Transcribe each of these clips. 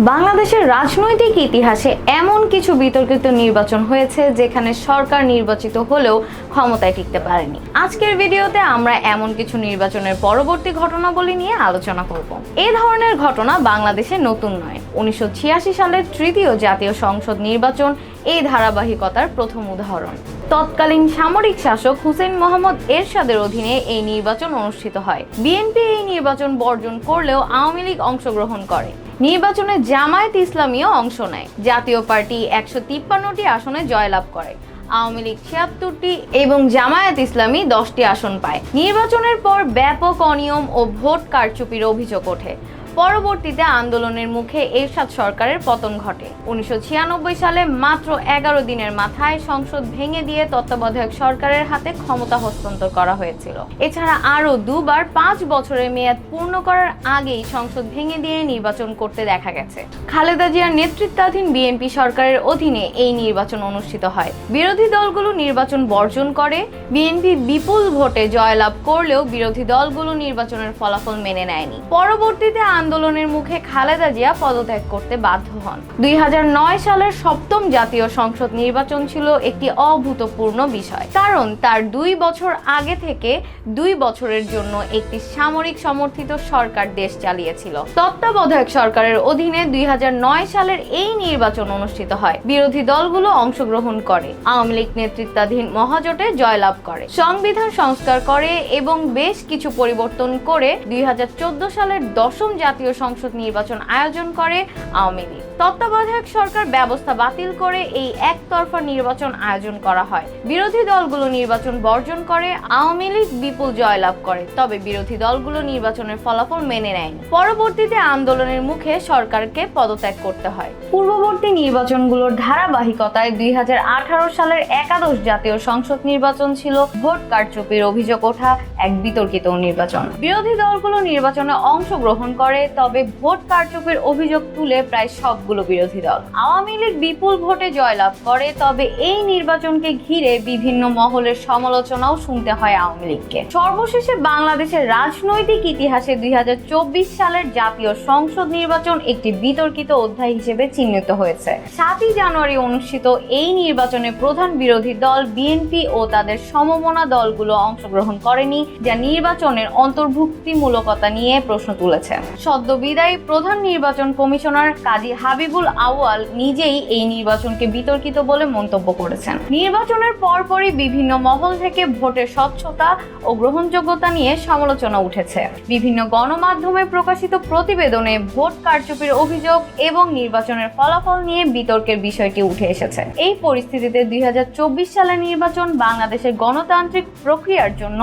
বাংলাদেশের রাজনৈতিক ইতিহাসে এমন কিছু বিতর্কিত নির্বাচন হয়েছে যেখানে সরকার নির্বাচিত হলেও ক্ষমতায় টিকতে পারেনি। আজকের ভিডিওতে আমরা এমন কিছু নির্বাচনের পরবর্তী ঘটনাবলী নিয়ে আলোচনা করব। এই ধরনের ঘটনা বাংলাদেশে নতুন নয়। 1986 সালের তৃতীয় জাতীয় সংসদ নির্বাচন এই ধারাবাহিকতার প্রথম উদাহরণ। তৎকালীন সামরিক শাসক হুসেইন মোহাম্মদ এরশাদের অধীনে এই নির্বাচন অনুষ্ঠিত হয়। বিএনপি এই নির্বাচন বর্জন করলেও আওয়ামী লীগ অংশগ্রহণ করে। নির্বাচনে জামায়াত ইসলামীও অংশ নেয়। জাতীয় পার্টি 153টি আসনে জয়লাভ করে। আওয়ামী লীগ 76টি এবং জামায়াত ইসলামী 10টি আসন পায়। নির্বাচনের পর ব্যাপক অনিয়ম ও ভোট কারচুপির অভিযোগ ওঠে। পরবর্তীতে আন্দোলনের মুখে এরশাদ সরকারের পতন ঘটে। 1996 সালে মাত্র 11 দিনের মাথায় সংসদ ভেঙে দিয়ে তত্ত্বাবধায়ক সরকারের হাতে ক্ষমতা হস্তান্তর করা হয়েছিল। এছাড়া আরও দুবার 5 বছরের মেয়াদ পূর্ণ করার আগেই সংসদ ভেঙে দিয়ে নির্বাচন করতে দেখা গেছে। খালেদা জিয়ার নেতৃত্বাধীন বিএনপি সরকারের অধীনে এই নির্বাচন অনুষ্ঠিত হয়। বিরোধী দলগুলো নির্বাচন বর্জন করে। বিএনপি বিপুল ভোটে জয়লাভ করলেও বিরোধী দলগুলো নির্বাচনের ফলাফল মেনে নেয়নি। পরবর্তীতে আন্দোলনের মুখে খালেদা জিয়া পদত্যাগ করতে বাধ্য হন। 2009 সালের সপ্তম জাতীয় সংসদ নির্বাচন ছিল একটি অভূতপূর্ণ বিষয়, কারণ তার 2 বছর আগে থেকে 2 বছরের জন্য একটি সামরিক সমর্থিত সরকার দেশ চালিয়েছিল। তত্ত্বাবধায়ক সরকারের অধীনে 2009 সালের এই নির্বাচন অনুষ্ঠিত হয়। বিরোধী দলগুলো অংশগ্রহণ করে। আওয়ামী লীগ নেতৃত্বাধীন মহাজোটে জয়লাভ করে, সংবিধান সংস্কার করে এবং বেশ কিছু পরিবর্তন করে 2014 সালের 10ম জাতীয় সংসদ নির্বাচন আয়োজন করে আওয়ামী লীগ। তত্ত্বাবধায়ক সরকার ব্যবস্থা বাতিল করে এই একতরফা নির্বাচন আয়োজন করা হয়। বিরোধী দলগুলো নির্বাচন বর্জন করে। আওয়ামী লীগ বিপুল জয়লাভ করে, তবে বিরোধী দলগুলো নির্বাচনের ফলাফল মেনে নেয়নি। পরবর্তীতে আন্দোলনের মুখে সরকারকে পদত্যাগ করতে হয়। পূর্ববর্তী নির্বাচনগুলোর ধারাবাহিকতায় 2018 সালের একাদশ জাতীয় সংসদ নির্বাচন ছিল ভোট কারচুপির অভিযোগ ওঠা এক বিতর্কিত নির্বাচন। বিরোধী দলগুলো নির্বাচনে অংশগ্রহণ করে, তবে ভোট কারচুপির অভিযোগ তুলে প্রায় সবগুলো বিরোধী দল। আওয়ামী লীগ বিপুল ভোটে জয়লাভ করে, তবে এই নির্বাচনকে ঘিরে বিভিন্ন মহলের সমালোচনাও শুনতে হয় আওয়ামী লীগকে। সর্বশেষে বাংলাদেশের রাজনৈতিক ইতিহাসে 2024 সালের জাতীয় সংসদ নির্বাচন একটি বিতর্কিত অধ্যায় হিসেবে চিহ্নিত হয়েছে। 7 জানুয়ারি অনুষ্ঠিত এই নির্বাচনে প্রধান বিরোধী দল বিএনপি ও তাদের সমমনা দলগুলো অংশগ্রহণ করেনি, যা নির্বাচনের অন্তর্ভুক্তিমূলকতা নিয়ে প্রশ্ন তুলেছে। সদ্য বিদায়ী প্রধান নির্বাচন কমিশনার কাজী হাবিবুল আউয়াল নিজেই এই নির্বাচনকে বিতর্কিত বলে মন্তব্য করেছেন। নির্বাচনের পরপরই বিভিন্ন মহল থেকে ভোটের স্বচ্ছতা ও গ্রহণযোগ্যতা নিয়ে সমালোচনা উঠেছে। বিভিন্ন গণমাধ্যমে প্রকাশিত প্রতিবেদনে ভোট কারচুপির অভিযোগ এবং নির্বাচনের ফলাফল নিয়ে বিতর্কের বিষয়টি উঠে এসেছে। এই পরিস্থিতিতে 2024 সালের নির্বাচন বাংলাদেশের গণতান্ত্রিক প্রক্রিয়ার জন্য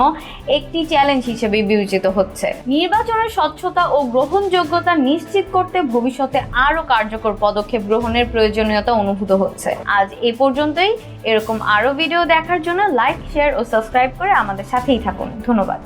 একটি চ্যালেঞ্জ হিসেবে বিবেচিত হচ্ছে। নির্বাচনের স্বচ্ছতা ও গ্রহণযোগ্যতা নিশ্চিত করতে ভবিষ্যতে আরও কার্যকর পদক্ষেপ গ্রহণের প্রয়োজনীয়তা অনুভূত হচ্ছে। আজ এ পর্যন্তই। এরকম আরও ভিডিও দেখার জন্য লাইক, শেয়ার ও সাবস্ক্রাইব করে আমাদের সাথেই থাকুন। ধন্যবাদ।